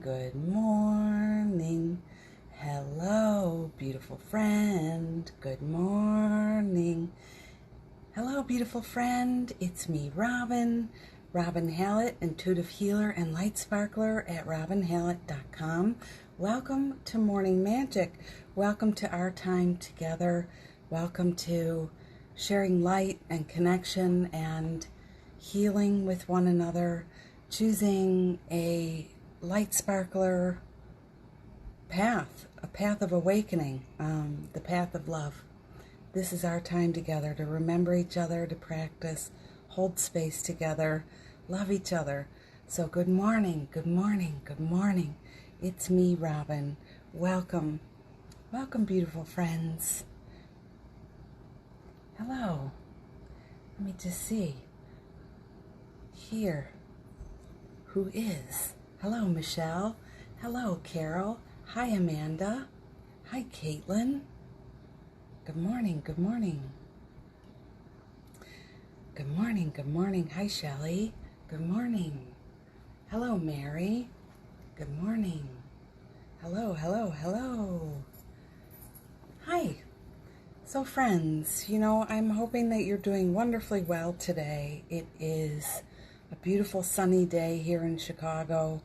good morning. Hello, beautiful friend. Good morning. Hello, beautiful friend. It's me, Robin Hallett, intuitive healer and light sparkler at robinhallett.com. Welcome to Morning Magic. Welcome to our time together. Welcome to sharing light and connection and healing with one another, choosing a light sparkler path, a path of awakening, the path of love. This is our time together to remember each other, to practice, hold space together, love each other. So good morning, good morning, good morning. It's me, Robin. Welcome. Welcome, beautiful friends. Hello. Let me just see. Here. Who is? Hello, Michelle. Hello, Carol. Hi, Amanda. Hi, Caitlin. Good morning, good morning. Good morning, good morning. Hi, Shelley. Good morning. Hello, Mary. Good morning. Hello, hello, hello. Hi. So friends, I'm hoping that you're doing wonderfully well today. It is a beautiful sunny day here in Chicago.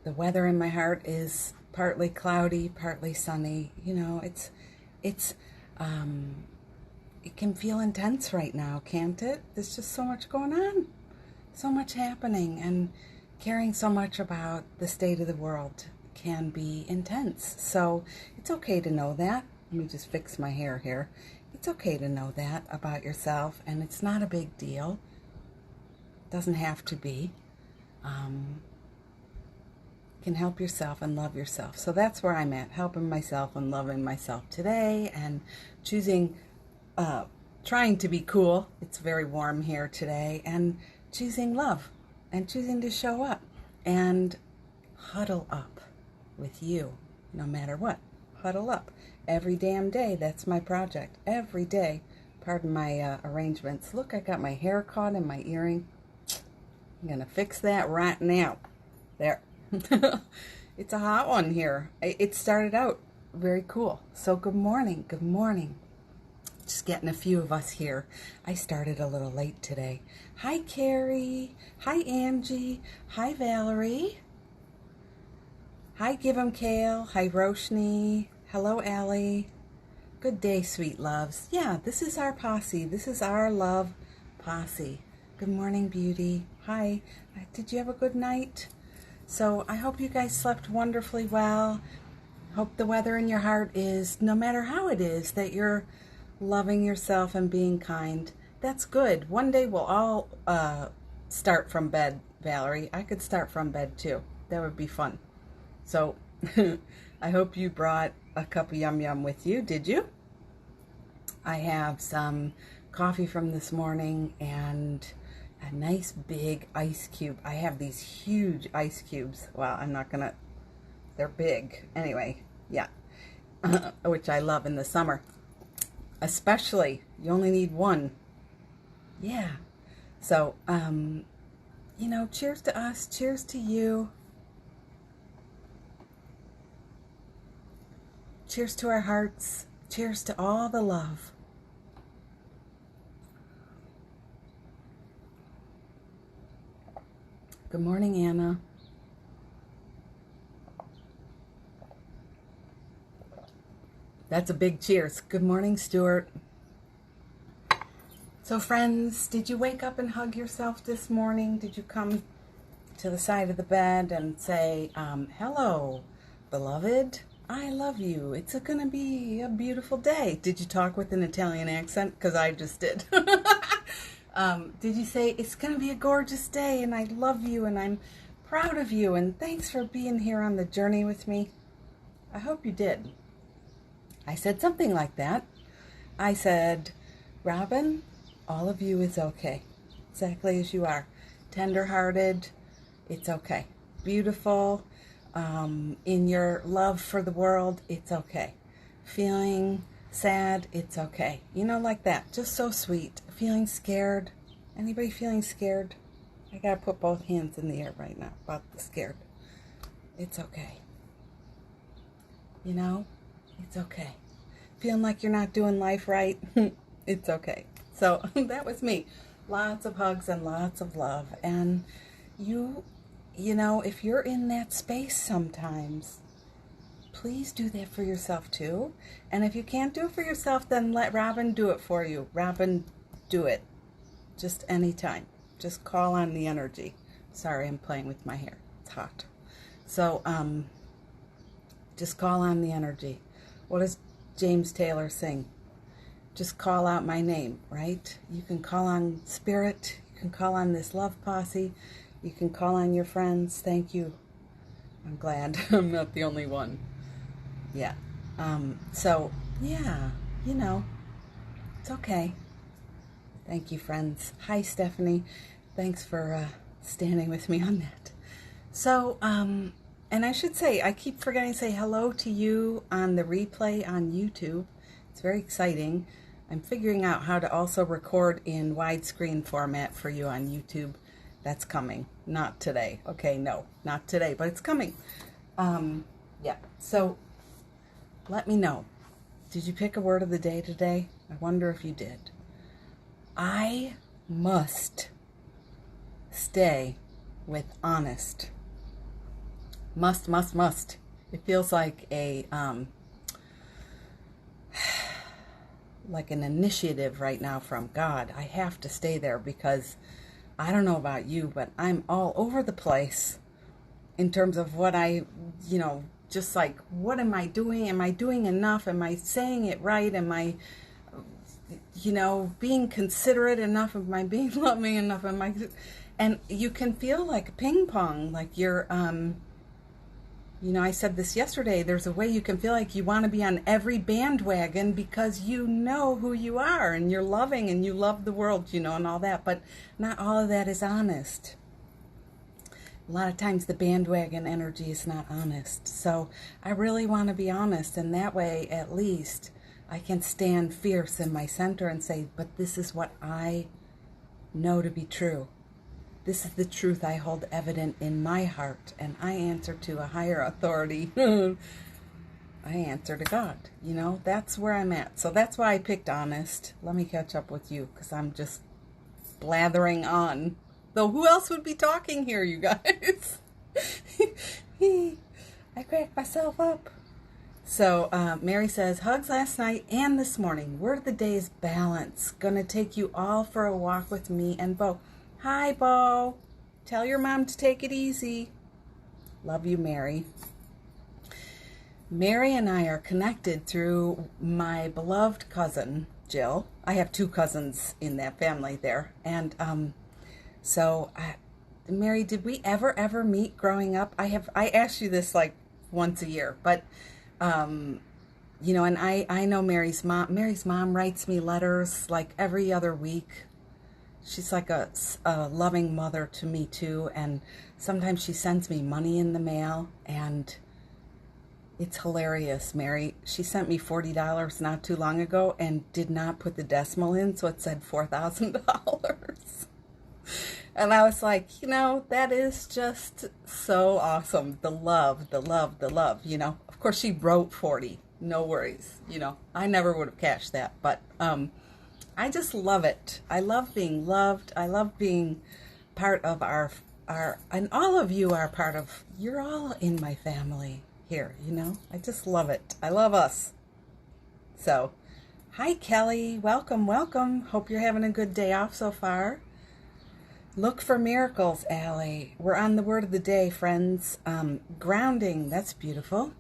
The weather in my heart is partly cloudy, partly sunny. It can feel intense right now, can't it? There's just so much going on, so much happening, and caring so much about the state of the world can be intense. So it's okay to know that. Let me just fix my hair here. It's okay to know that about yourself, and it's not a big deal. It doesn't have to be. Can help yourself and love yourself. So that's where I'm at, helping myself and loving myself today, and choosing, trying to be cool. It's very warm here today, and choosing love and choosing to show up and huddle up with you no matter what. Huddle up every damn day. That's my project. Every day. Pardon my arrangements. Look, I got my hair caught in my earring. I'm going to fix that right now. There. It's a hot one here. It started out very cool. So good morning. Good morning. Just getting a few of us here. I started a little late today. Hi, Carrie. Hi, Angie. Hi, Valerie. Hi, Give 'em Kale. Hi, Roshni. Hello, Allie. Good day, sweet loves. Yeah, this is our posse. This is our love posse. Good morning, beauty. Hi. Did you have a good night? So I hope you guys slept wonderfully well. Hope the weather in your heart is, no matter how it is, that you're loving yourself and being kind. That's good. One day we'll all start from bed, Valerie. I could start from bed too. That would be fun. So I hope you brought a cup of Yum Yum with you. Did you? I have some coffee from this morning and a nice big ice cube. I have these huge ice cubes. Well, they're big. Anyway, yeah. Which I love in the summer. Especially, you only need one. Yeah. So, cheers to us. Cheers to you. Cheers to our hearts. Cheers to all the love. Good morning, Anna. That's a big cheers. Good morning, Stuart. So, friends, did you wake up and hug yourself this morning? Did you come to the side of the bed and say, hello, beloved? I love you. It's going to be a beautiful day. Did you talk with an Italian accent? Because I just did. Did you say, it's going to be a gorgeous day, and I love you, and I'm proud of you, and thanks for being here on the journey with me? I hope you did. I said something like that. I said, Robin, all of you is okay. Exactly as you are. Tender-hearted, it's okay. Beautiful, in your love for the world, it's okay. Feeling sad, it's okay. Like that. Just so sweet. Feeling scared. Anybody feeling scared? I gotta put both hands in the air right now, about the scared. It's okay. You know, it's okay. Feeling like you're not doing life right, it's okay. So that was me. Lots of hugs and lots of love. And you know, if you're in that space sometimes, please do that for yourself too. And if you can't do it for yourself, then let Robin do it for you. Robin, do it. Just anytime. Just call on the energy. Sorry, I'm playing with my hair. It's hot. So, just call on the energy. What does James Taylor sing? Just call out my name, right? You can call on spirit. You can call on this love posse. You can call on your friends. Thank you. I'm glad I'm not the only one. Yeah. So, yeah, you know, it's okay. Thank you, friends. Hi, Stephanie. Thanks for standing with me on that. So, and I should say, I keep forgetting to say hello to you on the replay on YouTube. It's very exciting. I'm figuring out how to also record in widescreen format for you on YouTube. That's coming. Not today. Okay, no, not today, but it's coming. Yeah, so let me know. Did you pick a word of the day today? I wonder if you did. I must stay with honest. Must, must, must. It feels like a like an initiative right now from God. I have to stay there because I don't know about you, but I'm all over the place in terms of what I, you know, just like, what am I doing? Am I doing enough? Am I saying it right? Am I, you know, being considerate enough? Am I being loving enough? Am I, and you can feel like ping pong, like you're, you know, I said this yesterday, there's a way you can feel like you want to be on every bandwagon because you know who you are and you're loving and you love the world, you know, and all that, but not all of that is honest. A lot of times the bandwagon energy is not honest. So I really want to be honest, and that way at least I can stand fierce in my center and say, but this is what I know to be true. This is the truth I hold evident in my heart, and I answer to a higher authority. I answer to God. You know, that's where I'm at. So that's why I picked honest. Let me catch up with you, because I'm just blathering on. Though who else would be talking here, you guys? I cracked myself up. So Mary says, hugs last night and this morning. Word of the day is balance. Gonna take you all for a walk with me and Bo. Hi, Bo. Tell your mom to take it easy. Love you, Mary. Mary and I are connected through my beloved cousin, Jill. I have two cousins in that family there. And so, Mary, did we ever meet growing up? I ask you this like once a year, but, you know, and I know Mary's mom. Mary's mom writes me letters like every other week. She's like a loving mother to me too, and sometimes she sends me money in the mail, and it's hilarious, Mary. She sent me $40 not too long ago and did not put the decimal in, so it said $4,000. And I was like, you know, that is just so awesome. The love, the love, the love, you know. Of course, she wrote 40. No worries, you know. I never would have cashed that, but I just love it. I love being loved. I love being part of our, and all of you are part of, you're all in my family here, you know? I just love it. I love us. So, hi, Kelly. Welcome, welcome. Hope you're having a good day off so far. Look for miracles, Allie. We're on the word of the day, friends. Grounding. That's beautiful.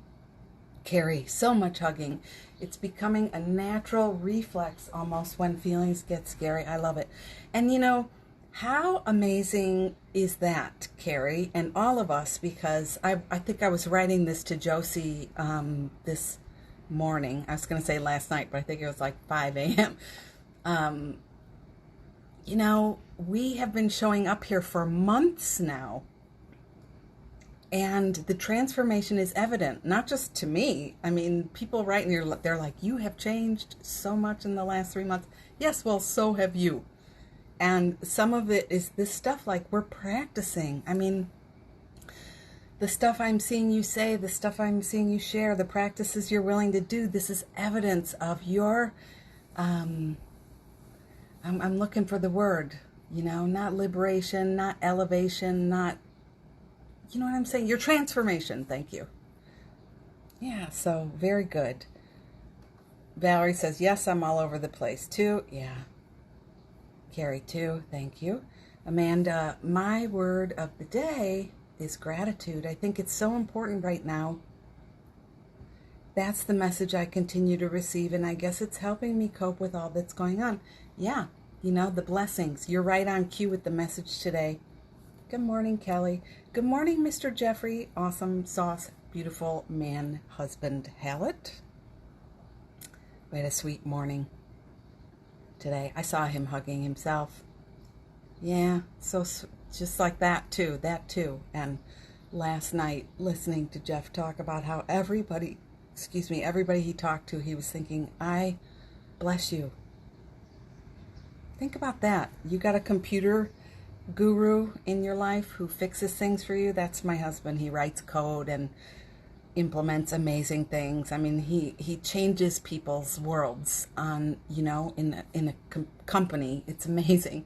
Carrie, so much hugging. It's becoming a natural reflex almost when feelings get scary. I love it. And you know, how amazing is that, Carrie, and all of us, because I think I was writing this to Josie this morning. I was going to say last night, but I think it was like 5 a.m. You know, we have been showing up here for months now. And the transformation is evident, not just to me. I mean, people write and they're like, you have changed so much in the last 3 months. Yes, well, so have you. And some of it is this stuff like we're practicing. I mean, the stuff I'm seeing you say, the stuff I'm seeing you share, the practices you're willing to do, this is evidence of your, I'm looking for the word, you know, not liberation, not elevation, not, you know what I'm saying? Your transformation. Thank you. Yeah, so very good. Valerie says, yes, I'm all over the place too. Yeah. Carrie too. Thank you. Amanda, my word of the day is gratitude. I think it's so important right now. That's the message I continue to receive, and I guess it's helping me cope with all that's going on. Yeah, you know, the blessings. You're right on cue with the message today. Good morning, Kelly. Good morning, Mr. Jeffrey. Awesome sauce, beautiful man, husband, Hallett. We had a sweet morning today. I saw him hugging himself. Yeah, so just like that too. And last night, listening to Jeff talk about how everybody he talked to, he was thinking, I bless you. Think about that. You got a computer guru in your life who fixes things for you. That's my husband. He writes code and implements amazing things. I mean, he changes people's worlds on, you know, in a company. It's amazing.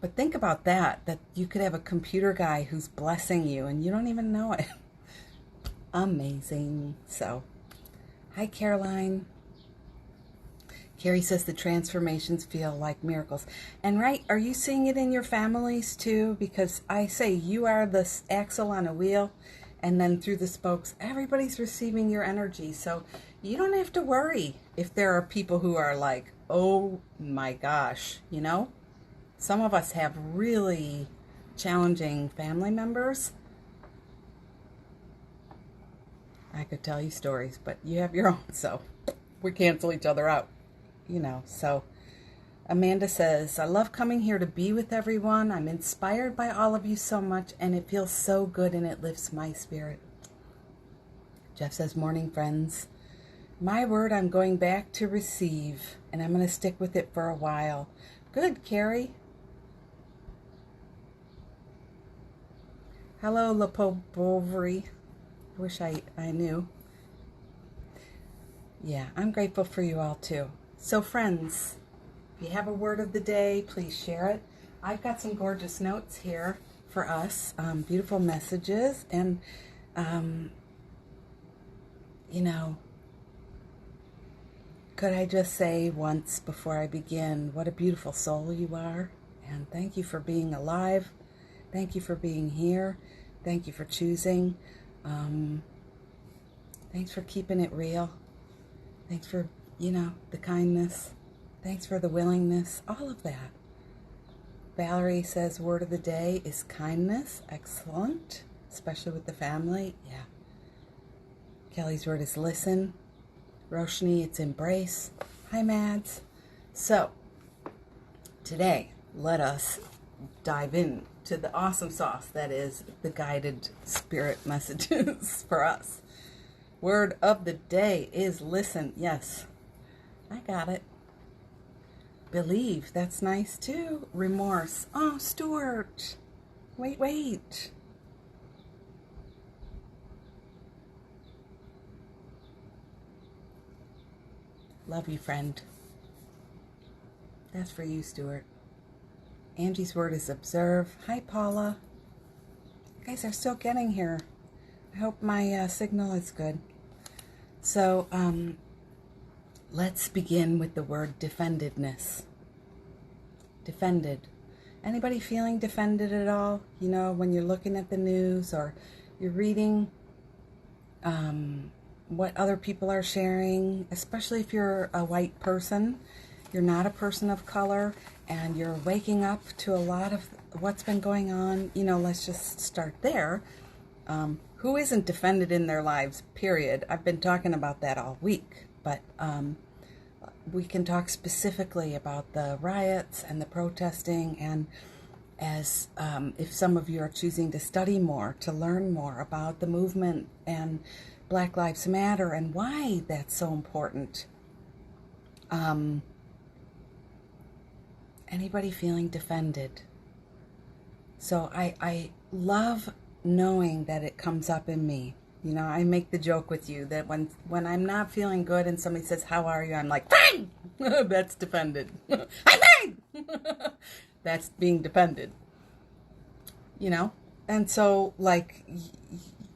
But think about that you could have a computer guy who's blessing you and you don't even know it. Amazing. So, hi, Caroline. Carrie says the transformations feel like miracles. And right, are you seeing it in your families too? Because I say you are the axle on a wheel, and then through the spokes, everybody's receiving your energy. So you don't have to worry if there are people who are like, oh my gosh, you know? Some of us have really challenging family members. I could tell you stories, but you have your own, so we cancel each other out, you know. So Amanda says, I love coming here to be with everyone. I'm inspired by all of you so much, and it feels so good, and it lifts my spirit. Jeff says, morning, friends. My word, I'm going back to receive, and I'm going to stick with it for a while. Good, Carrie. Hello, Lepobovary. I wish I knew. Yeah, I'm grateful for you all too. So friends, if you have a word of the day, please share it. I've got some gorgeous notes here for us, beautiful messages, and you know, could I just say once before I begin, what a beautiful soul you are, and thank you for being alive. Thank you for being here. Thank you for choosing. Thanks for keeping it real. Thanks for, you know, the kindness. Thanks for the willingness. All of that. Valerie says word of the day is kindness. Excellent. Especially with the family. Yeah. Kelly's word is listen. Roshni, it's embrace. Hi, Mads. So, today, let us dive in to the awesome sauce that is the guided spirit messages for us. Word of the day is listen. Yes, I got it. Believe. That's nice too. Remorse. Oh, Stuart. Wait. Love you, friend. That's for you, Stuart. Angie's word is observe. Hi, Paula. You guys are still getting here. I hope my signal is good. So, let's begin with the word defendedness. Defended. Anybody feeling defended at all? You know, when you're looking at the news or you're reading what other people are sharing, especially if you're a white person, you're not a person of color, and you're waking up to a lot of what's been going on. You know, let's just start there. Who isn't defended in their lives, period? I've been talking about that all week, but we can talk specifically about the riots and the protesting, and as if some of you are choosing to study more, to learn more about the movement and Black Lives Matter and why that's so important. Anybody feeling defended? So I love knowing that it comes up in me. You know, I make the joke with you that when I'm not feeling good and somebody says, "How are you?" I'm like, "Fine!" That's defended. I'm fine! That's being defended. You know? And so, like,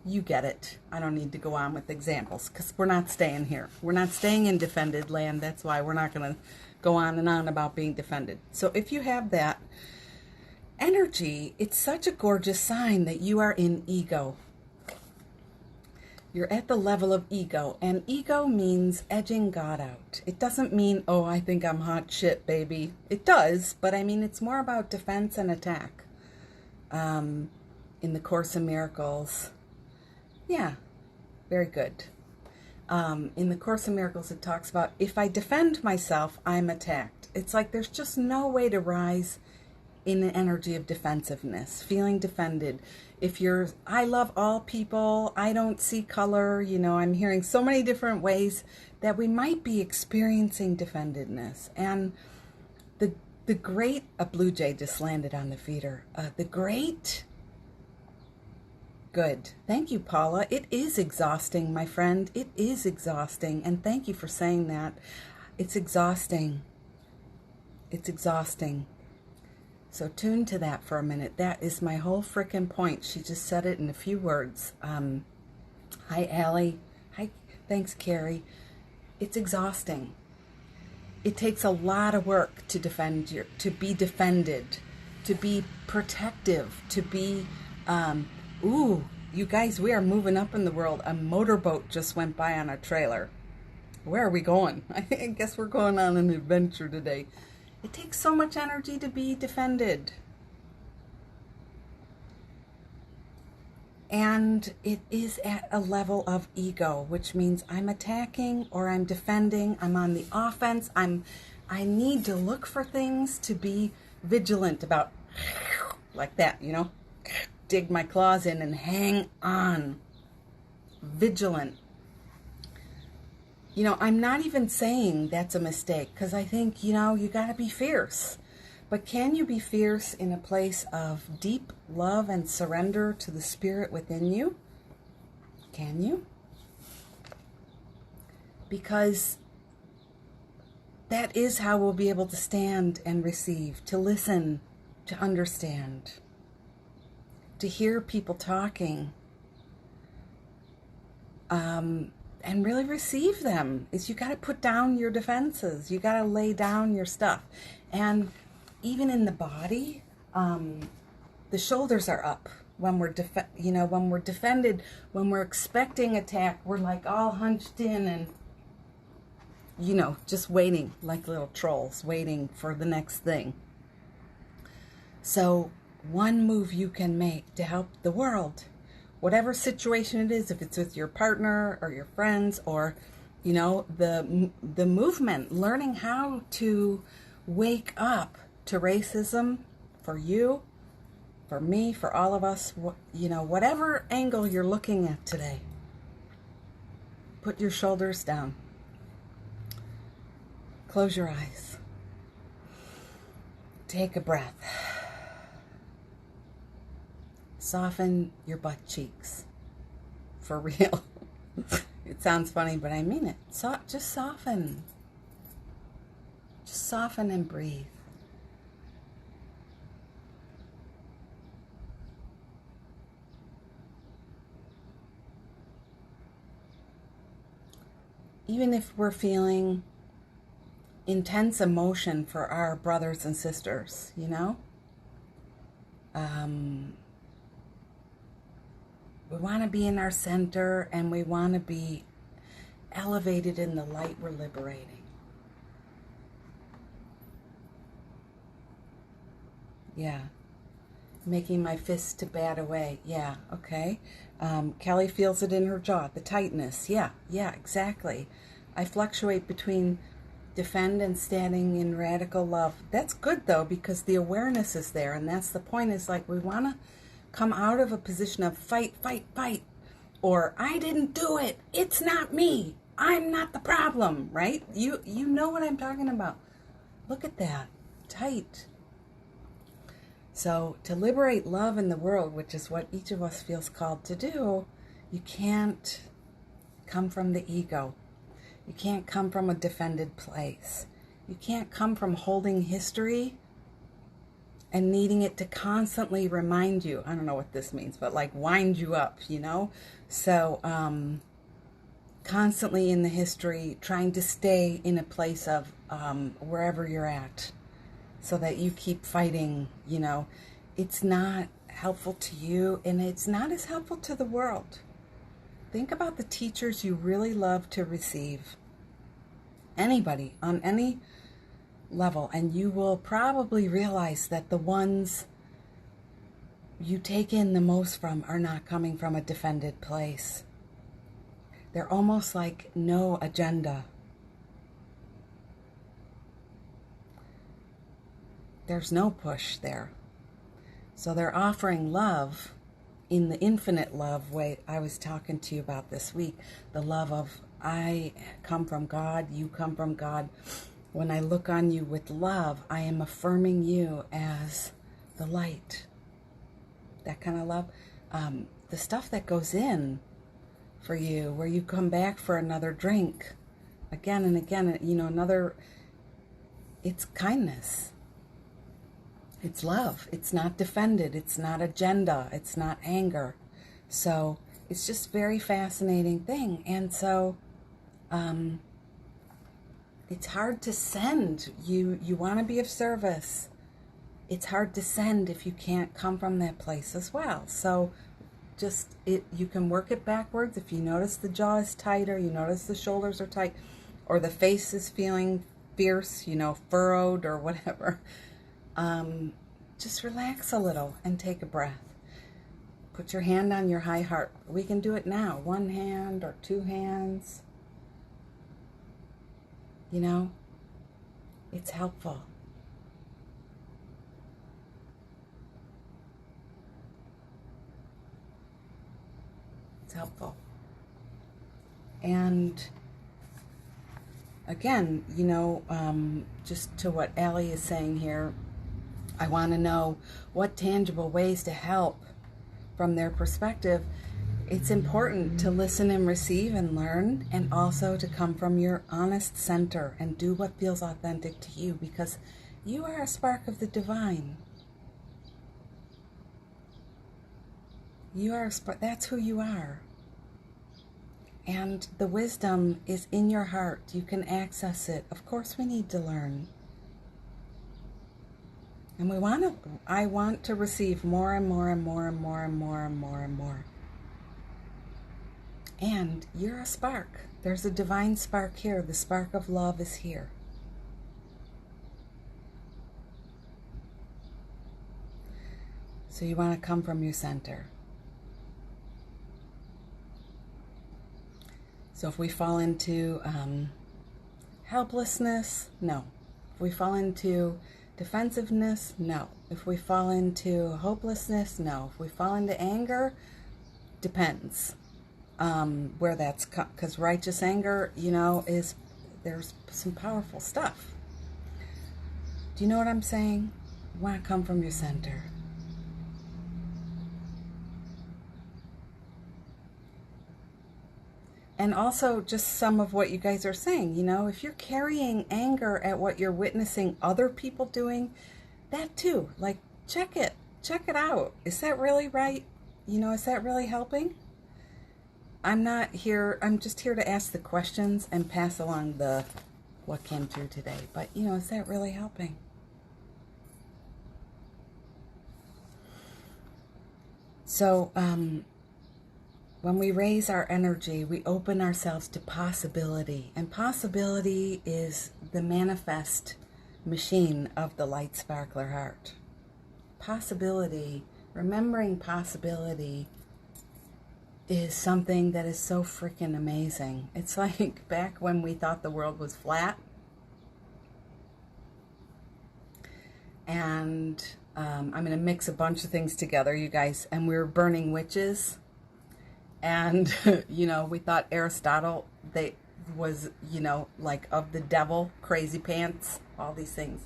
you get it. I don't need to go on with examples because we're not staying here. We're not staying in defended land. That's why we're not going to go on and on about being defended. So if you have that energy, it's such a gorgeous sign that you are in ego. You're at the level of ego, and ego means edging God out. It doesn't mean, oh, I think I'm hot shit, baby. It does, but I mean, it's more about defense and attack. In the Course in Miracles, yeah, very good. In the Course in Miracles, it talks about, if I defend myself, I'm attacked. It's like there's just no way to rise in the energy of defensiveness, feeling defended. If you're, I love all people, I don't see color, you know, I'm hearing so many different ways that we might be experiencing defendedness. And the great, a blue jay just landed on the feeder, the great, good. Thank you, Paula. It is exhausting, my friend. It is exhausting. And thank you for saying that. It's exhausting. It's exhausting. So tune to that for a minute. That is my whole frickin' point. She just said it in a few words. Hi, Allie. Hi. Thanks, Carrie. It's exhausting. It takes a lot of work to defend to be defended, to be protective, to be, ooh, you guys, we are moving up in the world. A motorboat just went by on a trailer. Where are we going? I guess we're going on an adventure today. It takes so much energy to be defended. And it is at a level of ego, which means I'm attacking or I'm defending. I'm on the offense. I need to look for things to be vigilant about, like that, you know, dig my claws in and hang on. Vigilant. You know, I'm not even saying that's a mistake, because I think, you know, you got to be fierce. But can you be fierce in a place of deep love and surrender to the spirit within you? Can you? Because that is how we'll be able to stand and receive, to listen, to understand, to hear people talking. And really receive them. Is you got to put down your defenses. You got to lay down your stuff. And even in the body, the shoulders are up when we're when we're defended, when we're expecting attack. We're like all hunched in and, you know, just waiting like little trolls, waiting for the next thing. So one move you can make to help the world, whatever situation it is, if it's with your partner or your friends or, you know, the movement, learning how to wake up to racism for you, for me, for all of us, you know, whatever angle you're looking at today. Put your shoulders down. Close your eyes. Take a breath. Soften your butt cheeks. For real. It sounds funny, but I mean it. Just soften. Just soften and breathe. Even if we're feeling intense emotion for our brothers and sisters, you know? We want to be in our center and we want to be elevated in the light we're liberating. Yeah. Making my fists to bat away. Yeah, okay. Kelly feels it in her jaw, the tightness. Yeah, exactly. I fluctuate between defend and standing in radical love. That's good, though, because the awareness is there, and that's the point, is like we want to come out of a position of fight, or I didn't do it. It's not me. I'm not the problem, right? You know what I'm talking about. Look at that. tight. So to liberate love in the world, which is what each of us feels called to do, you can't come from the ego. You can't come from a defended place. You can't come from holding history and needing it to constantly remind you. I don't know what this means, but like wind you up, you know? So constantly in the history, trying to stay in a place of wherever you're at so that you keep fighting, you know? It's not helpful to you, and it's not as helpful to the world. Think about the teachers you really love to receive. Anybody on any level, and you will probably realize that the ones you take in the most from are not coming from a defended place. They're almost like no agenda. There's no push there. So they're offering love in the infinite love way I was talking to you about this week. The love of, I come from God, you come from God. When I look on you with love, I am affirming you as the light. That kind of love. The stuff that goes in for you, where you come back for another drink, again and again, you know, it's kindness. It's love. It's not defended. It's not agenda. It's not anger. So it's just a very fascinating thing. And so, it's hard to send. You want to be of service. It's hard to send if you can't come from that place as well. So you can work it backwards. If you notice the jaw is tighter, you notice the shoulders are tight, or the face is feeling fierce, you know, furrowed or whatever, just relax a little and take a breath. Put your hand on your high heart. We can do it now. One hand or two hands. You know, it's helpful. It's helpful. And again, you know, just to what Allie is saying here, I want to know what tangible ways to help from their perspective. It's important to listen and receive and learn, and also to come from your honest center and do what feels authentic to you, because you are a spark of the divine. You are a spark. That's who you are. And the wisdom is in your heart. You can access it. Of course, we need to learn. And I want to receive more and more and more and more and more and more and more. And you're a spark. There's a divine spark here. The spark of love is here. So you want to come from your center. So if we fall into helplessness, no. If we fall into defensiveness, no. If we fall into hopelessness, no. If we fall into anger, depends where that's, because righteous anger, you know, there's some powerful stuff. Do you know what I'm saying? You want to come from your center. And also just some of what you guys are saying, you know, if you're carrying anger at what you're witnessing other people doing, that too, like, check it out. Is that really right? You know, is that really helping? I'm just here to ask the questions and pass along what came through today. But, you know, is that really helping? So, when we raise our energy, we open ourselves to possibility. And possibility is the manifest machine of the light sparkler heart. Possibility, remembering possibility, is something that is so freaking amazing. It's like back when we thought the world was flat. And I'm going to mix a bunch of things together, you guys. And we were burning witches. And, you know, we thought Aristotle, was, you know, like of the devil, crazy pants, all these things.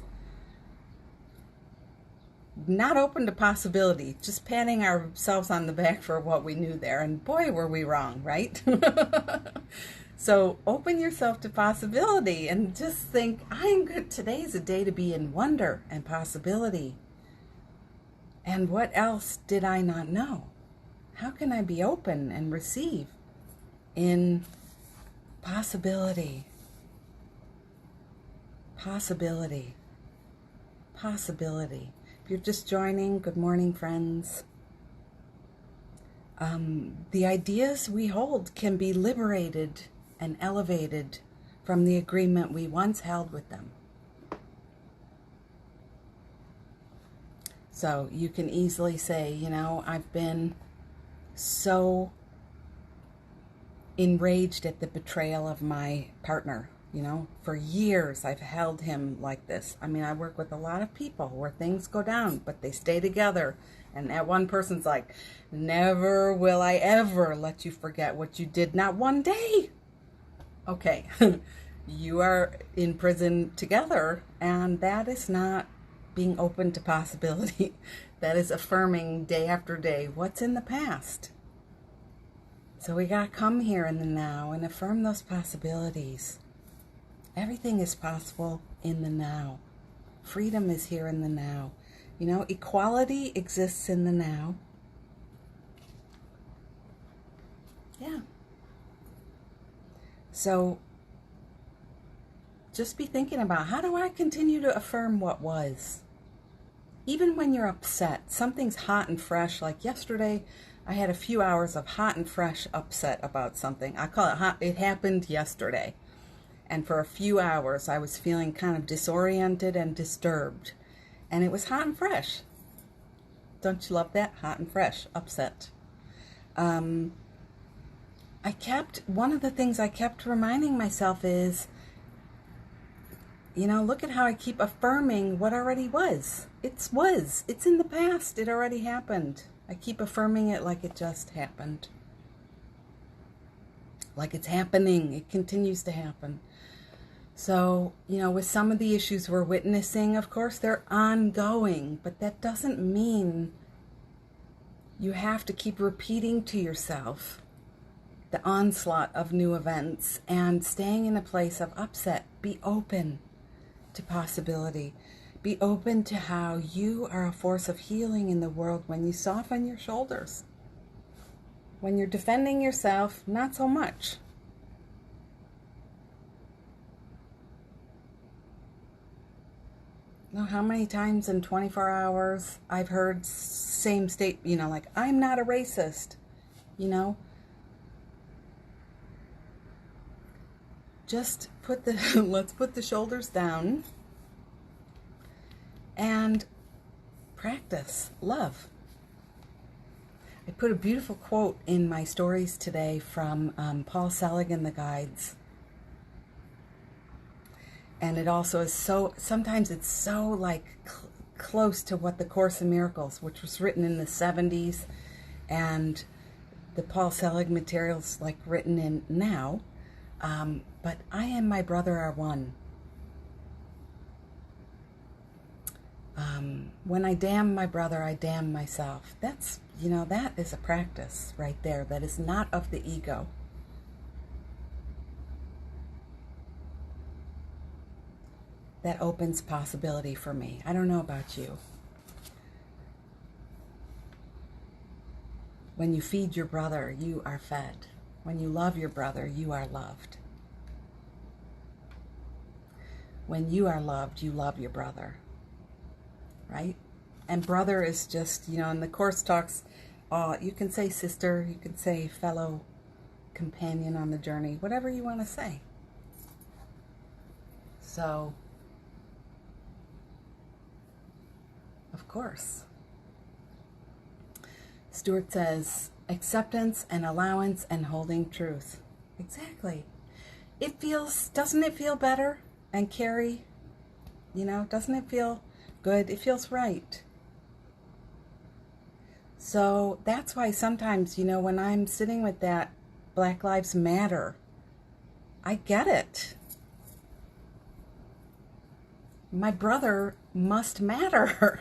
not open to possibility, just patting ourselves on the back for what we knew there. And boy, were we wrong, right? So open yourself to possibility and just think, I'm good. Today's a day to be in wonder and possibility. And what else did I not know? How can I be open and receive in possibility? Possibility. Possibility. If you're just joining, good morning, friends. The ideas we hold can be liberated and elevated from the agreement we once held with them. So you can easily say, you know, I've been so enraged at the betrayal of my partner. You know, for years I've held him like this. I mean, I work with a lot of people where things go down, but they stay together. And that one person's like, never will I ever let you forget what you did, not one day. Okay, you are in prison together, and that is not being open to possibility. That is affirming day after day what's in the past. So we got to come here in the now and affirm those possibilities. Everything is possible in the now. Freedom is here in the now. You know, equality exists in the now. Yeah. So just be thinking about, how do I continue to affirm what was? Even when you're upset, something's hot and fresh. Like yesterday, I had a few hours of hot and fresh upset about something. I call it hot. It happened yesterday. And for a few hours, I was feeling kind of disoriented and disturbed. And it was hot and fresh. Don't you love that? Hot and fresh, upset. One of the things I kept reminding myself is, you know, look at how I keep affirming what already was. It's in the past. It already happened. I keep affirming it like it just happened. Like it's happening. It continues to happen. So, you know, with some of the issues we're witnessing, of course, they're ongoing, but that doesn't mean you have to keep repeating to yourself the onslaught of new events and staying in a place of upset. Be open to possibility. Be open to how you are a force of healing in the world when you soften your shoulders. When you're defending yourself, not so much. You know how many times in 24 hours I've heard same state, you know, like, I'm not a racist, you know? Just let's put the shoulders down and practice love. I put a beautiful quote in my stories today from Paul Selig in the Guides. And it also is sometimes it's so like close to what the Course in Miracles, which was written in the 70s, and the Paul Selig materials like written in now. But I and my brother are one. When I damn my brother, I damn myself. That's, you know, that is a practice right there that is not of the ego. That opens possibility for me. I don't know about you. When you feed your brother, you are fed. When you love your brother, you are loved. When you are loved, you love your brother. Right? And brother is just, you know, in the Course talks, you can say sister, you can say fellow companion on the journey, whatever you want to say. So, of course. Stuart says, acceptance and allowance and holding truth. Exactly. Doesn't it feel better? And Carrie, you know, doesn't it feel good? It feels right. So that's why sometimes, you know, when I'm sitting with that Black Lives Matter, I get it. My brother must matter.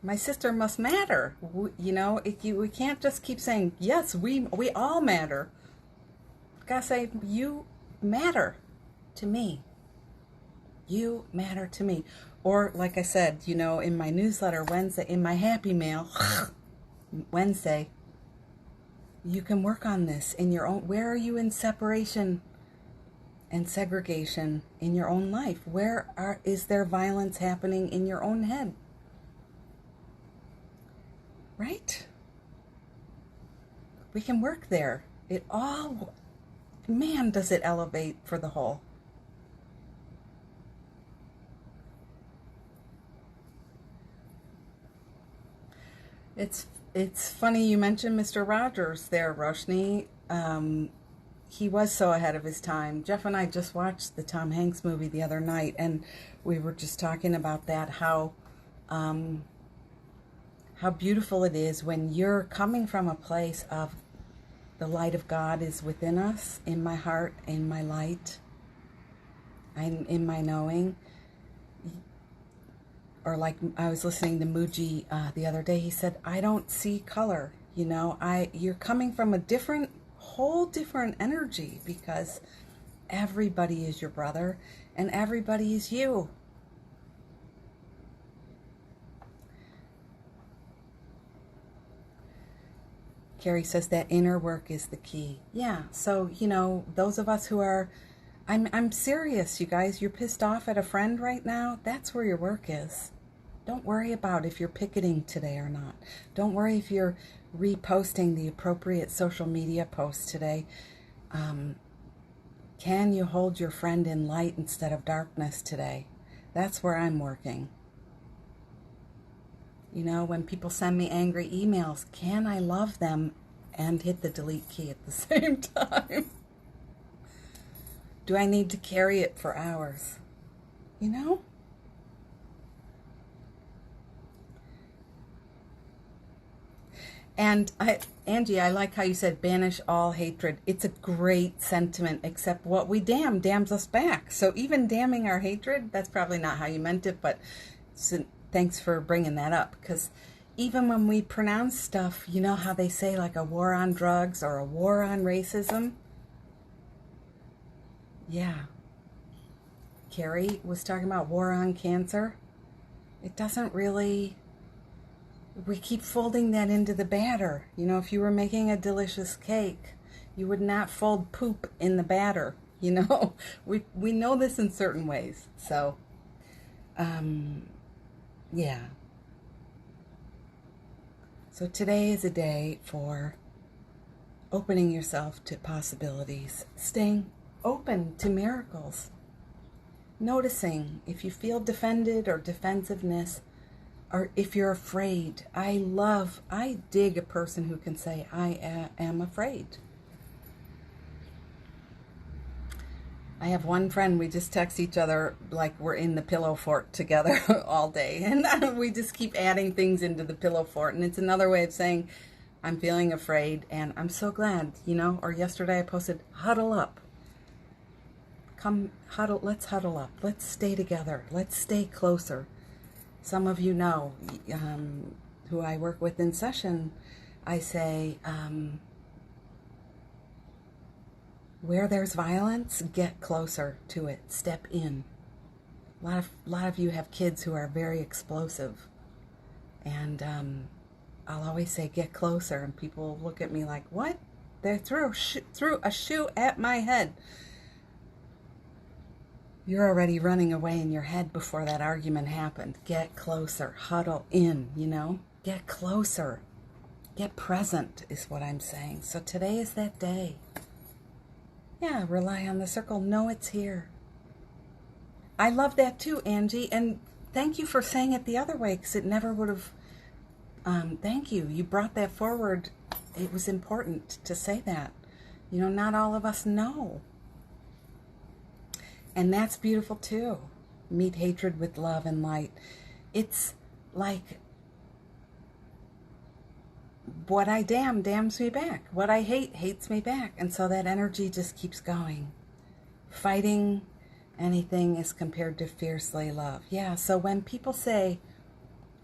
My sister must matter. We can't just keep saying, yes, we all matter. Gotta say, you matter to me. You matter to me. Or, like I said, in my newsletter Wednesday, in my happy mail Wednesday, you can work on this in your own. Where are you in separation and segregation in your own life? Is there violence happening in your own head? Right? We can work there. Man, does it elevate for the whole. It's funny you mentioned Mr. Rogers there, Roshni. He was so ahead of his time. Jeff and I just watched the Tom Hanks movie the other night, and we were just talking about that, how beautiful it is when you're coming from a place of the light of God is within us, in my heart, in my light, and in my knowing. Or like I was listening to Muji the other day, he said, I don't see color. You're coming from a whole different energy, because everybody is your brother and everybody is you. Carrie says that inner work is the key. Yeah, so, those of us who are, I'm serious, you guys, you're pissed off at a friend right now, that's where your work is. Don't worry about if you're picketing today or not. Don't worry if you're reposting the appropriate social media posts today. Can you hold your friend in light instead of darkness today? That's where I'm working. When people send me angry emails, can I love them and hit the delete key at the same time? Do I need to carry it for hours? And Angie, I like how you said banish all hatred. It's a great sentiment, except what we damns us back. So even damning our hatred, that's probably not how you meant it, but thanks for bringing that up, because even when we pronounce stuff, how they say like a war on drugs or a war on racism? Yeah. Carrie was talking about war on cancer. It doesn't really... We keep folding that into the batter. If you were making a delicious cake, you would not fold poop in the batter. We know this in certain ways. So, yeah. So today is a day for opening yourself to possibilities, staying open to miracles, noticing if you feel defended or defensiveness, or if you're afraid. I dig a person who can say, I am afraid. I have one friend, we just text each other like we're in the pillow fort together all day. And we just keep adding things into the pillow fort. And it's another way of saying, I'm feeling afraid and I'm so glad, Or yesterday I posted, huddle up. Come, huddle, let's huddle up. Let's stay together. Let's stay closer. Some of you know, who I work with in session, I say, where there's violence, get closer to it. Step in. A lot of you have kids who are very explosive. And I'll always say, get closer. And people look at me like, what? They threw a shoe at my head. You're already running away in your head before that argument happened. Get closer. Huddle in, Get closer. Get present is what I'm saying. So today is that day. Yeah, rely on the circle. Know it's here. I love that too, Angie. And thank you for saying it the other way, because it never would have... thank you. You brought that forward. It was important to say that. Not all of us know. And that's beautiful too. Meet hatred with love and light. It's like, what I damns me back. What I hate hates me back. And so that energy just keeps going. Fighting anything is compared to fiercely love. Yeah, so when people say,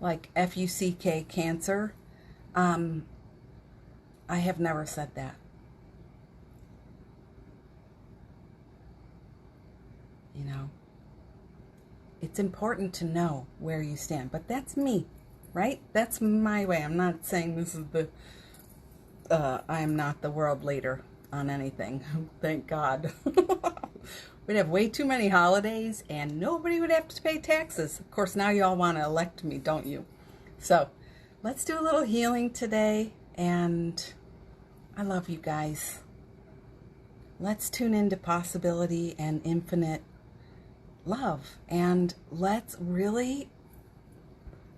like F-U-C-K, cancer. I have never said that. You know, it's important to know where you stand, but that's me, right? That's my way. I'm not saying this is I am not the world leader on anything. Thank God. We'd have way too many holidays and nobody would have to pay taxes. Of course, now you all want to elect me, don't you? So let's do a little healing today, and I love you guys. Let's tune into possibility and infinite love, and let's really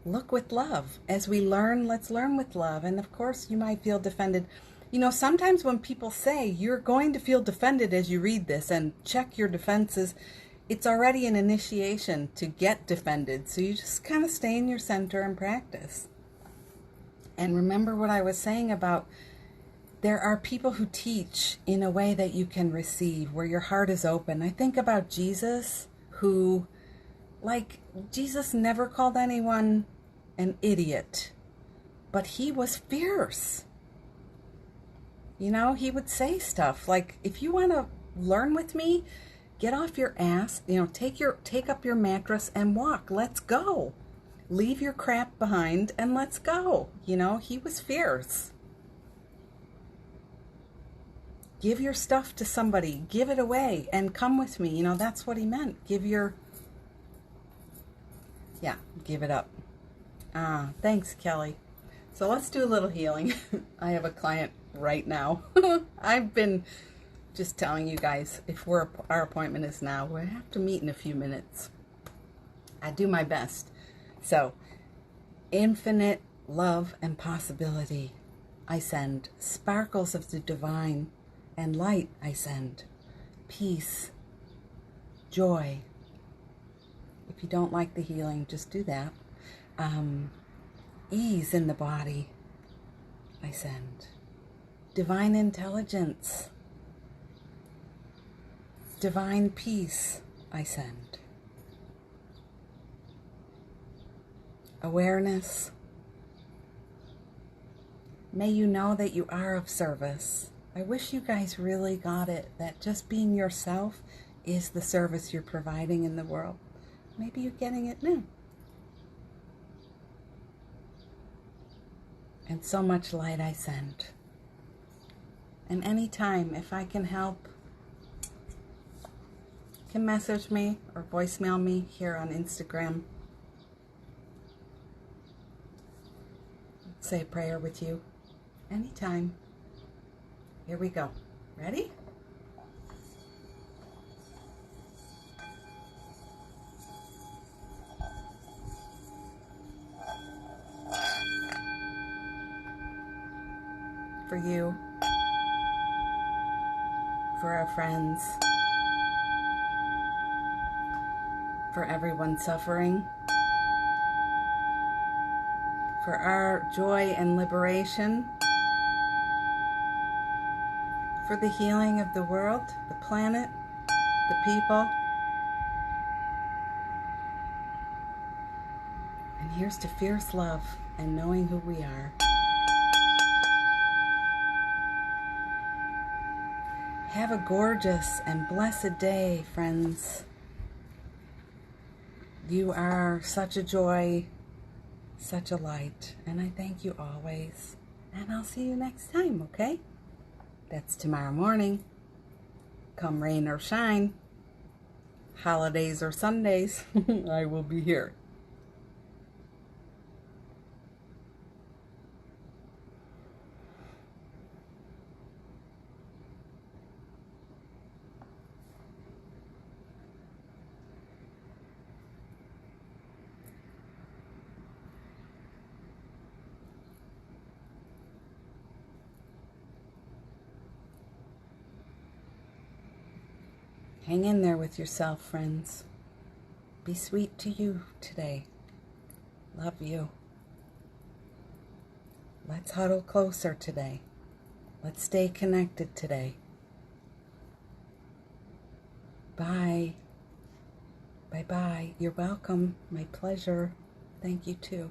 look with love. As we learn, let's learn with love. And of course, you might feel defended. You know, sometimes when people say you're going to feel defended as you read this and check your defenses, it's already an initiation to get defended. So you just kind of stay in your center and practice. And remember what I was saying about there are people who teach in a way that you can receive, where your heart is open. I think about Jesus, who, like, Jesus never called anyone an idiot, but he was fierce. You know, he would say stuff like, if you want to learn with me, get off your ass, you know, take up your mattress and walk. Let's go. Leave your crap behind and let's go. You know, he was fierce. Give your stuff to somebody, give it away and come with me. You know, that's what he meant. Give it up. Thanks, Kelly. So let's do a little healing. I have a client right now. I've been just telling you guys, if our appointment is now, we have to meet in a few minutes. I do my best. So, infinite love and possibility I send. Sparkles of the divine and light I send. Peace, joy. If you don't like the healing, just do that. Ease in the body I send. Divine intelligence. Divine peace I send. Awareness. May you know that you are of service. I wish you guys really got it, that just being yourself is the service you're providing in the world. Maybe you're getting it now. And so much light I send. And anytime, if I can help, you can message me or voicemail me here on Instagram. Say a prayer with you. Anytime. Here we go. Ready? For you, for our friends, for everyone suffering, for our joy and liberation, for the healing of the world, the planet, the people. And here's to fierce love and knowing who we are. Have a gorgeous and blessed day, friends. You are such a joy, such a light, and I thank you always. And I'll see you next time, okay? That's tomorrow morning. Come rain or shine, holidays or Sundays, I will be here. Hang in there with yourself, friends. Be sweet to you today. Love you. Let's huddle closer today. Let's stay connected today. Bye. Bye-bye. You're welcome. My pleasure. Thank you too.